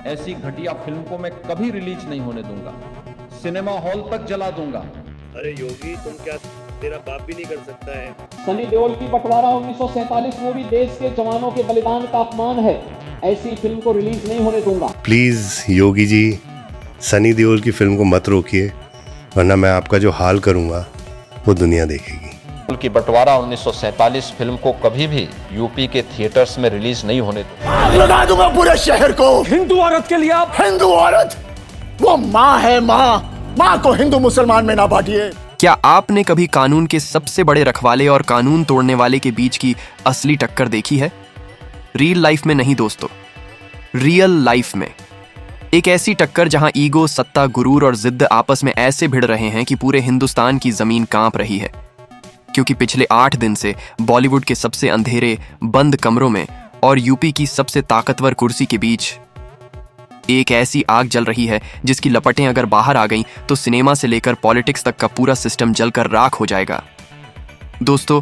ऐसी घटिया फिल्म को मैं कभी रिलीज नहीं होने दूंगा, सिनेमा हॉल तक जला दूंगा। अरे योगी, तुम क्या तेरा बाप भी नहीं कर सकता है? सनी देओल की बंटवारा 1947 मूवी देश के जवानों के बलिदान का अपमान है। ऐसी फिल्म को रिलीज नहीं होने दूंगा। प्लीज योगी जी, सनी देओल की फिल्म को मत रोकिए, वरना मैं आपका जो हाल करूंगा वो दुनिया देखेगी। की बंटवारा 1947 फिल्म को कभी भी यूपी के थिएटर्स में रिलीज नहीं होने दूंगा। आग लगा दूंगा पूरे शहर को। हिंदू औरत के लिए आप हिंदू औरत, वो माँ है, माँ को हिंदू मुसलमान में ना बांटिए। क्या आपने कभी कानून के सबसे बड़े रखवाले और कानून तोड़ने वाले के बीच की असली टक्कर देखी है? रियल लाइफ में नहीं दोस्तों, रियल लाइफ में एक ऐसी टक्कर जहां ईगो, सत्ता, गुरूर और जिद्द आपस में ऐसे भिड़ रहे हैं कि पूरे हिंदुस्तान की जमीन कांप रही है। क्योंकि पिछले 8 दिन से बॉलीवुड के सबसे अंधेरे बंद कमरों में और यूपी की सबसे ताकतवर कुर्सी के बीच एक ऐसी आग जल रही है जिसकी लपटें अगर बाहर आ गईं तो सिनेमा से लेकर पॉलिटिक्स तक का पूरा सिस्टम जलकर राख हो जाएगा। दोस्तों,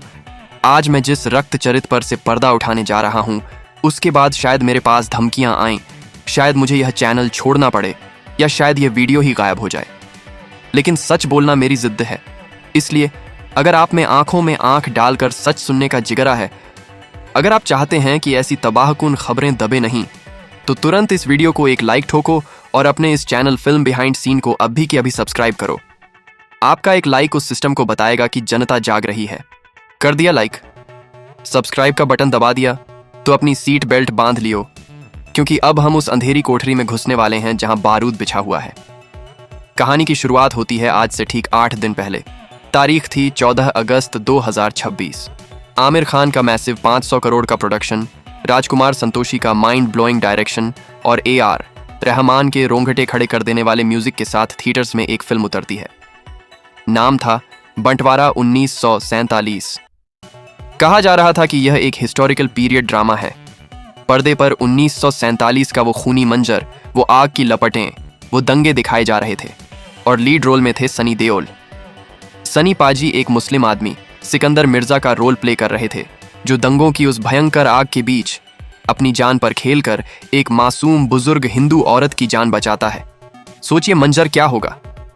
आज मैं जिस रक्त चरित पर से पर्दा उठाने जा रहा हूं, उसके बाद शायद मेरे पास धमकियां आएं, शायद मुझे यह चैनल छोड़ना पड़े या शायद यह वीडियो ही गायब हो जाए। लेकिन सच बोलना मेरी जिद्द है। इसलिए अगर आप में आंखों में आंख डालकर सच सुनने का जिगरा है, अगर आप चाहते हैं कि ऐसी तबाहकुन खबरें दबे नहीं, तो तुरंत इस वीडियो को एक लाइक ठोको और अपने इस चैनल फिल्म बिहाइंड सीन को अभी के अभी सब्सक्राइब करो। आपका एक लाइक उस सिस्टम को बताएगा कि जनता जाग रही है। कर दिया लाइक, सब्सक्राइब का बटन दबा दिया तो अपनी सीट बेल्ट बांध लियो, क्योंकि अब हम उस अंधेरी कोठरी में घुसने वाले हैं जहां बारूद बिछा हुआ है। कहानी की शुरुआत होती है आज से ठीक 8 दिन पहले। तारीख थी 14 अगस्त 2026। आमिर खान का मैसिव 500 करोड़ का प्रोडक्शन, राजकुमार संतोषी का माइंड ब्लोइंग डायरेक्शन और AR रहमान के रोंगटे खड़े कर देने वाले म्यूजिक के साथ थिएटर्स में एक फिल्म उतरती है। नाम था बंटवारा 1947। कहा जा रहा था कि यह एक हिस्टोरिकल पीरियड ड्रामा है। पर्दे पर 1947 का वो खूनी मंजर, वो आग की लपटें, वो दंगे दिखाए जा रहे थे और लीड रोल में थे सनी देओल। सनी पाजी एक मुस्लिम आदमी सिकंदर मिर्जा का रोल प्ले कर रहे थे, जो दंगों की उस भयंकर आग के बीच अपनी जान पर खेलकर एक मासूम बुजुर्ग हिंदू औरत की जान बचाता है। सोचिए मंजर क्या होगा।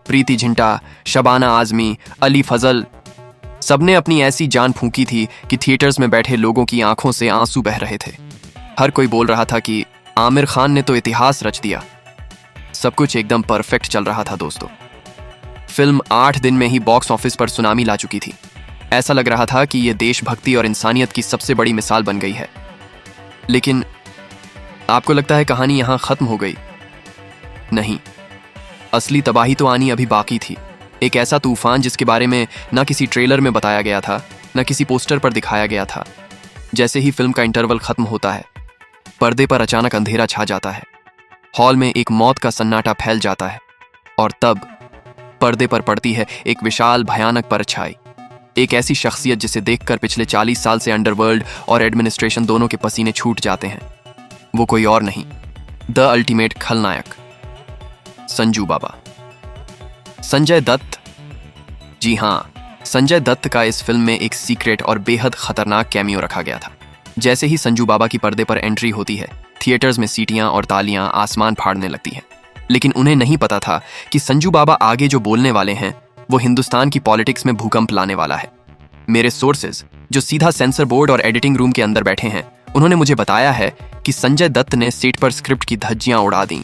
प्रीति जिंटा, शबाना आजमी, अली फजल, सबने अपनी ऐसी जान फूंकी थी कि थिएटर्स में बैठे लोगों की आंखों से आंसू बह रहे थे। हर कोई बोल रहा था कि आमिर खान ने तो इतिहास रच दिया। सब कुछ एकदम परफेक्ट चल रहा था दोस्तों। फिल्म 8 दिन में ही बॉक्स ऑफिस पर सुनामी ला चुकी थी। ऐसा लग रहा था कि यह देशभक्ति और इंसानियत की सबसे बड़ी मिसाल बन गई है। लेकिन आपको लगता है कहानी यहां खत्म हो गई? नहीं, असली तबाही तो आनी अभी बाकी थी। एक ऐसा तूफान जिसके बारे में ना किसी ट्रेलर में बताया गया था, ना किसी पोस्टर पर दिखाया गया था। जैसे ही फिल्म का इंटरवल खत्म होता है, पर्दे पर अचानक अंधेरा छा जाता है। हॉल में एक मौत का सन्नाटा फैल जाता है और तब पर्दे पर पड़ती है एक विशाल भयानक परछाई। एक ऐसी शख्सियत जिसे देखकर पिछले 40 साल से अंडरवर्ल्ड और एडमिनिस्ट्रेशन दोनों के पसीने छूट जाते हैं। वो कोई और नहीं, द अल्टीमेट खलनायक, संजू बाबा, संजय दत्त। जी हां, संजय दत्त का इस फिल्म में एक सीक्रेट और बेहद खतरनाक कैमियो रखा गया था। जैसे ही संजू बाबा की पर्दे पर एंट्री होती है, थिएटर्स में सीटियां और तालियां आसमान फाड़ने लगती हैं। लेकिन उन्हें नहीं पता था कि संजू बाबा आगे जो बोलने वाले हैं वो हिंदुस्तान की पॉलिटिक्स में भूकंप लाने वाला है। मेरे सोर्सेज जो सीधा सेंसर बोर्ड और एडिटिंग रूम के अंदर बैठे हैं, उन्होंने मुझे बताया है कि संजय दत्त ने सेट पर स्क्रिप्ट की धज्जियां उड़ा दी।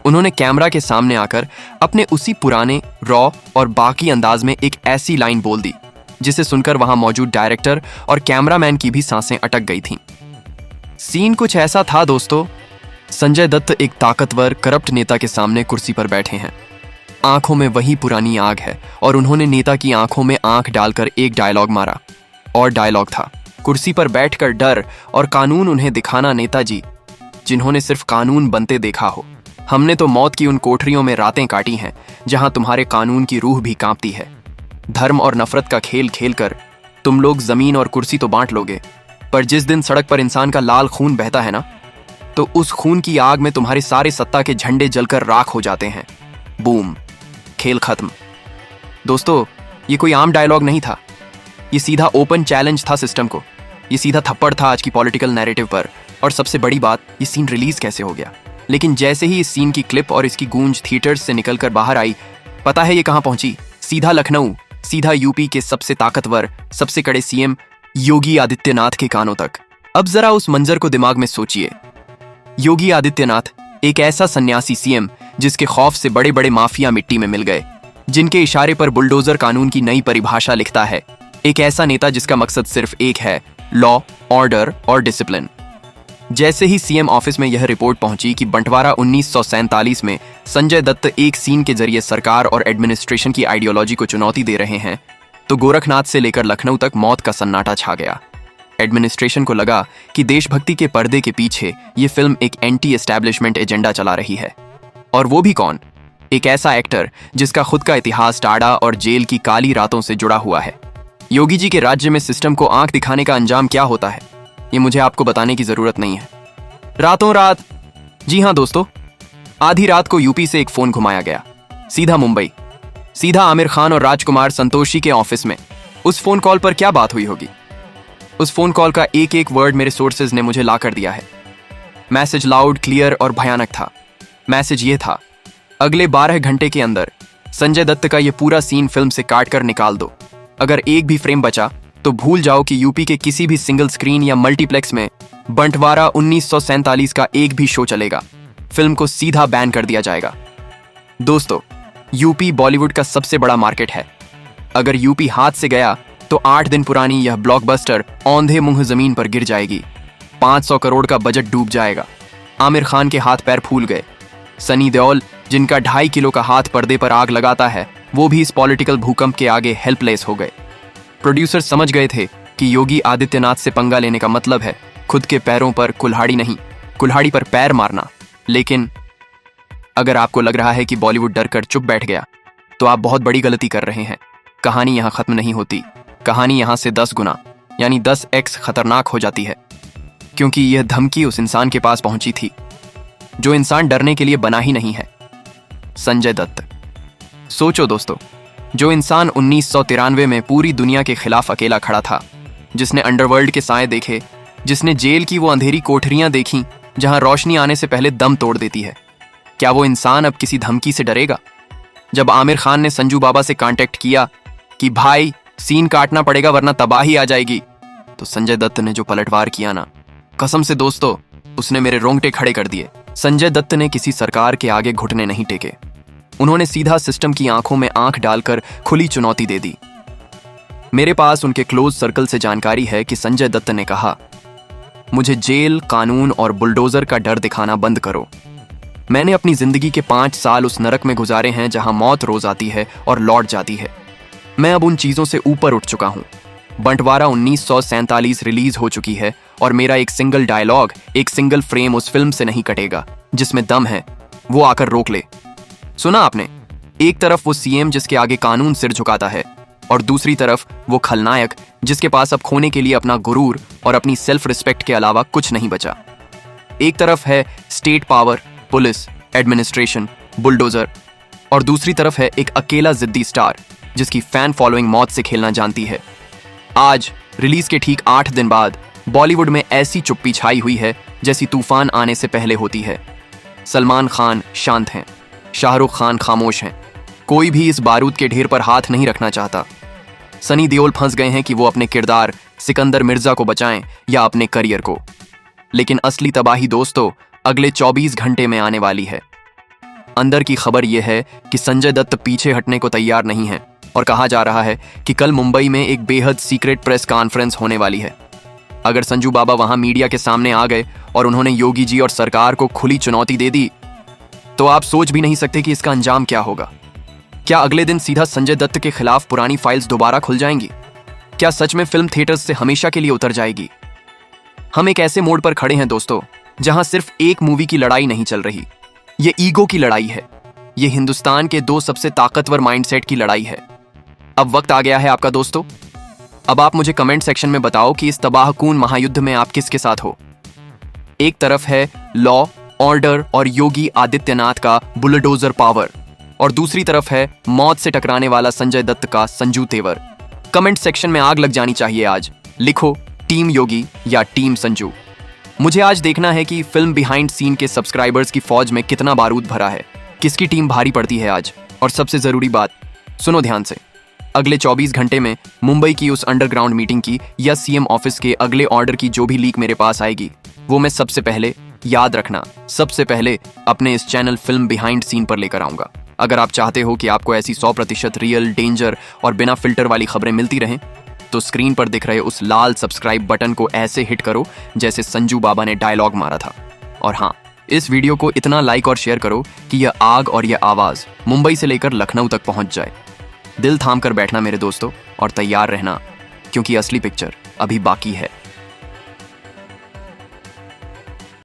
उन्होंने कैमरा के सामने आकर अपने उसी पुराने रॉ और बाकी अंदाज में एक ऐसी लाइन बोल दी जिसे सुनकर वहां मौजूद डायरेक्टर और कैमरामैन की भी सांसें अटक गई थीं। सीन कुछ ऐसा था दोस्तों। संजय दत्त एक ताकतवर करप्ट नेता के सामने कुर्सी पर बैठे हैं। आंखों में वही पुरानी आग है और उन्होंने नेता की आंखों में आंख डालकर एक डायलॉग मारा। और डायलॉग था, कुर्सी पर बैठकर डर और कानून उन्हें दिखाना नेताजी, जिन्होंने सिर्फ कानून बनते देखा हो। हमने तो मौत की उन कोठरियों में रातें काटी हैं जहां तुम्हारे कानून की रूह भी कांपती है। धर्म और नफरत का खेल खेलकर तुम लोग जमीन और कुर्सी तो बांट लोगे, पर जिस दिन सड़क पर इंसान का लाल खून बहता है ना, तो उस खून की आग में तुम्हारे सारे सत्ता के झंडे जलकर राख हो जाते हैं। बूम, खेल खत्म। दोस्तों, ये कोई आम डायलॉग नहीं था, ये सीधा ओपन चैलेंज था सिस्टम को। ये सीधा थप्पड़ था आज की पॉलिटिकल नैरेटिव पर। और सबसे बड़ी बात, ये सीन रिलीज कैसे हो गया? लेकिन जैसे ही इस सीन की क्लिप और इसकी गूंज थिएटर्स से निकलकर बाहर आई, पता है ये कहां पहुंची? सीधा लखनऊ, सीधा यूपी के सबसे ताकतवर, सबसे कड़े सीएम योगी आदित्यनाथ के कानों तक। अब जरा उस मंजर को दिमाग में सोचिए। योगी आदित्यनाथ एक ऐसा सन्यासी सीएम जिसके खौफ से बड़े बड़े माफिया मिट्टी में मिल गए, जिनके इशारे पर बुलडोजर कानून की नई परिभाषा लिखता है। एक ऐसा नेता जिसका मकसद सिर्फ एक है, लॉ, ऑर्डर और डिसिप्लिन। जैसे ही सीएम ऑफिस में यह रिपोर्ट पहुंची कि बंटवारा 1947 में संजय दत्त एक सीन के जरिए सरकार और एडमिनिस्ट्रेशन की आइडियोलॉजी को चुनौती दे रहे हैं, तो गोरखनाथ से लेकर लखनऊ तक मौत का सन्नाटा छा गया। एडमिनिस्ट्रेशन को लगा कि देशभक्ति के पर्दे के पीछे ये फिल्म एक एंटी एस्टैब्लिशमेंट एजेंडा चला रही है। और वो भी कौन? एक ऐसा एक्टर जिसका खुद का इतिहास टाड़ा और जेल की काली रातों से जुड़ा हुआ है। योगी जी के राज्य में सिस्टम को आंख दिखाने का अंजाम क्या होता है, ये मुझे आपको बताने की जरूरत नहीं है। रातों रात, जी हां दोस्तों, आधी रात को यूपी से एक फोन घुमाया गया, सीधा मुंबई, सीधा आमिर खान और राजकुमार संतोषी के ऑफिस में। उस फोन कॉल पर क्या बात हुई होगी? उस फोन कॉल का एक एक वर्ड मेरे सोर्सेज ने मुझे ला कर दिया है। मैसेज लाउड, क्लियर और भयानक था। मैसेज ये था, अगले 12 घंटे के अंदर संजय दत्त का ये पूरा सीन फिल्म से काट कर निकाल दो। अगर एक भी फ्रेम बचा तो भूल जाओ कि यूपी के किसी भी सिंगल स्क्रीन या मल्टीप्लेक्स में बंटवारा 1947 का एक भी शो चलेगा। फिल्म को सीधा बैन कर दिया जाएगा। दोस्तों, यूपी बॉलीवुड का सबसे बड़ा मार्केट है। अगर यूपी हाथ से गया तो 8 दिन पुरानी यह ब्लॉकबस्टर औंधे मुंह जमीन पर गिर जाएगी। 500 करोड़ का बजट डूब जाएगा। आमिर खान के हाथ पैर फूल गए। सनी देओल, जिनका 2.5 किलो का हाथ पर्दे पर आग लगाता है, वो भी इस पॉलिटिकल भूकंप के आगे हेल्पलेस हो गए। प्रोड्यूसर समझ गए थे कि योगी आदित्यनाथ से पंगा लेने का मतलब है खुद के पैरों पर कुल्हाड़ी नहीं, कुल्हाड़ी पर पैर मारना। लेकिन अगर आपको लग रहा है कि बॉलीवुड डर कर चुप बैठ गया, तो आप बहुत बड़ी गलती कर रहे हैं। कहानी यहां खत्म नहीं होती। कहानी यहां से 10 गुना यानी 10x खतरनाक हो जाती है, क्योंकि यह धमकी उस इंसान के पास पहुंची थी जो इंसान डरने के लिए बना ही नहीं है, संजय दत्त। सोचो दोस्तों, जो इंसान 1993 में पूरी दुनिया के खिलाफ अकेला खड़ा था, जिसने अंडरवर्ल्ड के साए देखे, जिसने जेल की वो अंधेरी कोठरियां देखी जहां रोशनी आने से पहले दम तोड़ देती है, क्या वो इंसान अब किसी धमकी से डरेगा? जब आमिर खान ने संजू बाबा से कांटेक्ट किया कि भाई सीन काटना पड़ेगा वरना तबाही आ जाएगी, तो संजय दत्त ने जो पलटवार किया ना, कसम से दोस्तों, उसने मेरे रोंगटे खड़े कर दिए। संजय दत्त ने किसी सरकार के आगे घुटने नहीं टेके। उन्होंने सीधा सिस्टम की आंखों में आंख डालकर खुली चुनौती दे दी। मेरे पास उनके क्लोज सर्कल से जानकारी है कि संजय दत्त ने कहा, मुझे जेल, कानून और बुलडोजर का डर दिखाना बंद करो। मैंने अपनी जिंदगी के 5 साल उस नरक में गुजारे हैं जहां मौत रोज आती है और लौट जाती है। मैं अब उन चीजों से ऊपर उठ चुका हूं। बंटवारा 1947 रिलीज हो चुकी है और मेरा एक सिंगल डायलॉग, एक सिंगल फ्रेम उस फिल्म से नहीं कटेगा। जिसमें दम है वो आकर रोक ले। सुना आपने? एक तरफ वो सीएम जिसके आगे कानून सिर झुकाता है, और दूसरी तरफ वो खलनायक जिसके पास अब खोने के लिए अपना गुरूर और अपनी सेल्फ रिस्पेक्ट के अलावा कुछ नहीं बचा। एक तरफ है state power, police, administration, bulldozer, और दूसरी तरफ है एक अकेला जिद्दी स्टार जिसकी फैन फॉलोइंग मौत से खेलना जानती है। आज रिलीज के ठीक 8 दिन बाद बॉलीवुड में ऐसी चुप्पी छाई हुई है जैसी तूफान आने से पहले होती है। सलमान खान शांत हैं, शाहरुख खान खामोश हैं, कोई भी इस बारूद के ढेर पर हाथ नहीं रखना चाहता। सनी देओल फंस गए हैं कि वो अपने किरदार सिकंदर मिर्जा को बचाएं या अपने करियर को। लेकिन असली तबाही दोस्तों अगले 24 घंटे में आने वाली है। अंदर की खबर यह है कि संजय दत्त पीछे हटने को तैयार नहीं है और कहा जा रहा है कि कल मुंबई में एक बेहद सीक्रेट प्रेस कॉन्फ्रेंस होने वाली है। अगर संजू बाबा वहां मीडिया के सामने आ गए और उन्होंने योगी जी और सरकार को खुली चुनौती दे दी, तो आप सोच भी नहीं सकते कि इसका अंजाम क्या होगा। क्या अगले दिन सीधा संजय दत्त के खिलाफ पुरानी फाइल्स दोबारा खुल जाएंगी? क्या सच में फिल्म थिएटर्स से हमेशा के लिए उतर जाएगी? हम एक ऐसे मोड़ पर खड़े हैं दोस्तों जहां सिर्फ एक मूवी की लड़ाई नहीं चल रही, ये ईगो की लड़ाई है। ये हिंदुस्तान के 2 सबसे ताकतवर माइंडसेट की लड़ाई है। अब वक्त आ गया है आपका दोस्तों। अब आप मुझे कमेंट सेक्शन में बताओ कि इस तबाहकून महायुद्ध में आप किसके साथ हो। एक तरफ है लॉ, ऑर्डर और योगी आदित्यनाथ का बुलडोजर पावर, और दूसरी तरफ है मौत से टकराने वाला संजय दत्त का संजू तेवर। कमेंट सेक्शन में आग लग जानी चाहिए आज। लिखो टीम योगी या टीम संजू। मुझे आज देखना है कि फिल्म बिहाइंड सीन के सब्सक्राइबर्स की फौज में कितना बारूद भरा है, किसकी टीम भारी पड़ती है आज। और सबसे जरूरी बात, सुनो ध्यान से, अगले 24 घंटे में मुंबई की उस अंडरग्राउंड मीटिंग की या सीएम ऑफिस के अगले ऑर्डर की जो भी लीक मेरे पास आएगी, वो मैं सबसे पहले, याद रखना, सबसे पहले अपने इस चैनल फिल्म बिहाइंड सीन पर लेकर आऊंगा। अगर आप चाहते हो कि आपको ऐसी 100% रियल, डेंजर और बिना फिल्टर वाली खबरें मिलती रहें, तो स्क्रीन पर दिख रहे उस लाल सब्सक्राइब बटन को ऐसे हिट करो जैसे संजू बाबा ने डायलॉग मारा था। और हाँ, इस वीडियो को इतना लाइक और शेयर करो कि यह आग और यह आवाज मुंबई से लेकर लखनऊ तक पहुंच जाए। दिल थाम कर बैठना मेरे दोस्तों और तैयार रहना, क्योंकि असली पिक्चर अभी बाकी है।